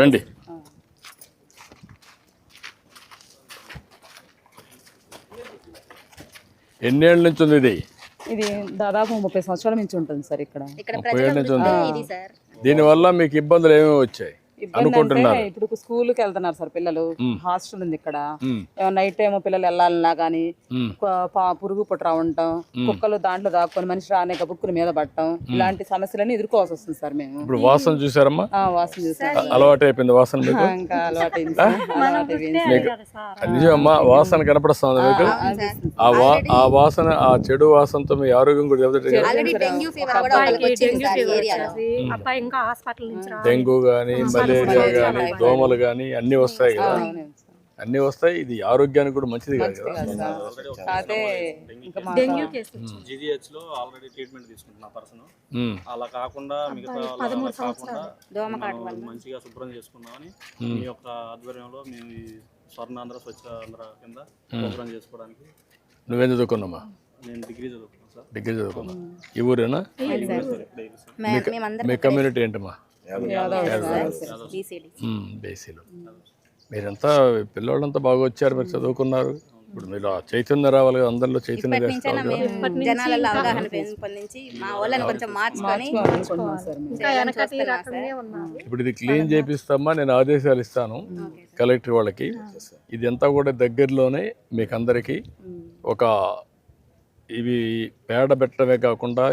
రండి. ఎన్నేళ్ళ నుంచి ఉంది ఇది? ఇది దాదాపు 30 సంవత్సరాల నుంచి ఉంటుంది సార్ ఇక్కడ. 30 ఏళ్ళ నుంచి ఉంది. దీనివల్ల మీకు ఇబ్బందులు ఏమేమి వచ్చాయి అనుకుంటున్నారు? ఇప్పుడు స్కూల్కి వెళ్తున్నారు సార్ పిల్లలు, హాస్టల్ ఉంది ఇక్కడ. నైట్ టైం పిల్లలు వెళ్ళాలన్నా గానీ పురుగు పుట్ర ఉండటం, కుక్కలు దాంట్లో దాక్కొని మనిషి రానే బుక్కుల మీద పడటం, ఇలాంటి సమస్యలన్నీ ఎదుర్కోవాల్సి వస్తుంది సార్ మేము. ఇప్పుడు వాసన చూసారమ్మా? వాసన చూసాం, అలవాటు అయిపోయింది వాసన మీకు? ఇంకా అలవాటైంది. నిజమమ్మా, వాసన కనపడుతుంది మీకు? ఆ వాసన, ఆ చెడు వాసనతో మీ ఆరోగ్యం కూడా డెంగ్యూ గానీ మలేరియా గానీ దోమలు గానీ అన్ని వస్తాయి కదా, అన్ని వస్తాయి. ఇది ఆరోగ్యానికి కూడా మంచిది కాదు కదా. జీజీహెచ్ లో ఆల్రెడీ ట్రీట్మెంట్ తీసుకుంటున్నా పర్సన్. అలా కాకుండా మిగతా మంచిగా శుభ్రం చేసుకుందామని మీ యొక్క ఆధ్వర్యంలో మేము ఈ స్వర్ణాంధ్ర స్వచ్ఛ ఆంధ్ర కింద శుభ్రం చేసుకోవడానికి. నువ్వేం చదువుకున్నామా? నేను డిగ్రీ చదువుకున్నాను సార్. డిగ్రీ చదువుకున్నా. ఈ ఊరేనా? మీ కమ్యూనిటీ ఏంటమ్మా? బీసీలు. మీరంతా పిల్లలంతా బాగా వచ్చారు, మీరు చదువుకున్నారు. ఇప్పుడు మీరు చైతన్యం రావాలి కదా, అందరిలో చైతన్యం జనాలలో అవగాహన పెంపొందించి మా వాళ్ళని కొంచెం మార్చుకొని. ఇప్పుడు ఇది క్లీన్ చేపిస్తామా, నేను ఆదేశాలు ఇస్తాను కలెక్టర్ వాళ్ళకి. ఇది అంతా కూడా దగ్గరలోనే మీకు అందరికీ ఒక ఇవి పేడ పెట్టడమే కాకుండా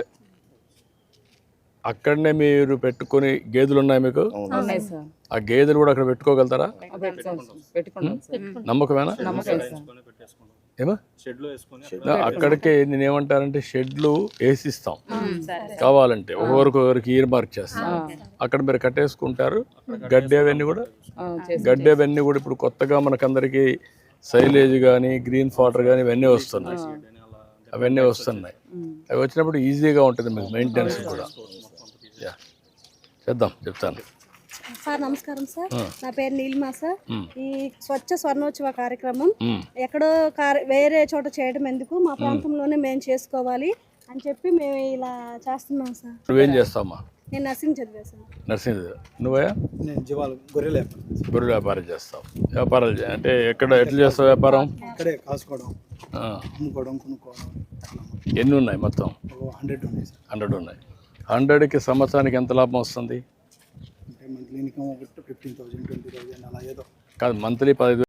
అక్కడనే మీరు పెట్టుకుని గేదెలు ఉన్నాయి మీకు? ఆ గేదెలు కూడా అక్కడ పెట్టుకోగలుగుతారా? నమ్మకమేనా? ఏమా అక్కడికే నేనేమంటానంటే షెడ్లు వేసిస్తాం కావాలంటే, ఒకరికి ఇయర్ మార్క్ చేస్తాం. అక్కడ మీరు కట్టేసుకుంటారు. గడ్డి అవన్నీ కూడా ఇప్పుడు కొత్తగా మనకందరికి సైలేజ్ కానీ గ్రీన్ ఫాటర్ కానీ ఇవన్నీ వస్తున్నాయి. అవి వచ్చినప్పుడు ఈజీగా ఉంటుంది మీకు మెయింటెనెన్స్ కూడా. చేద్దాం, చెప్తాను సార్. నమస్కారం సార్, నా పేరు నీలిమా సార్. ఈ స్వచ్ఛ స్వర్ణోత్సవ కార్యక్రమం ఎక్కడో వేరే చోట చేయడం ఎందుకు, మా ప్రాంతంలోనే మేము చేసుకోవాలి అని చెప్పి మేము ఇలా చేస్తున్నాం సార్. నువ్వేం చేస్తావమ్మా? నేను నర్సింగ్ చదివా సార్. నర్సింగ్. నువ్వయా? నేను గొర్రెల వ్యాపారం చేస్తావు. వ్యాపారాలు అంటే ఎట్లా చేస్తావు వ్యాపారం? ఇక్కడే కాసుకోవడం, అమ్ముకోవడం, కొనుక్కోవడం. ఎన్ని ఉన్నాయి మొత్తం? 100 ఉన్నాయి సార్. 100 ఉన్నాయి. 100కి సంవత్సరానికి ఎంత లాభం వస్తుంది? మంత్లీ ఇన్కమ్ 15,000 20,000 అలా ఏదో కాదు, మంత్లీ 15,000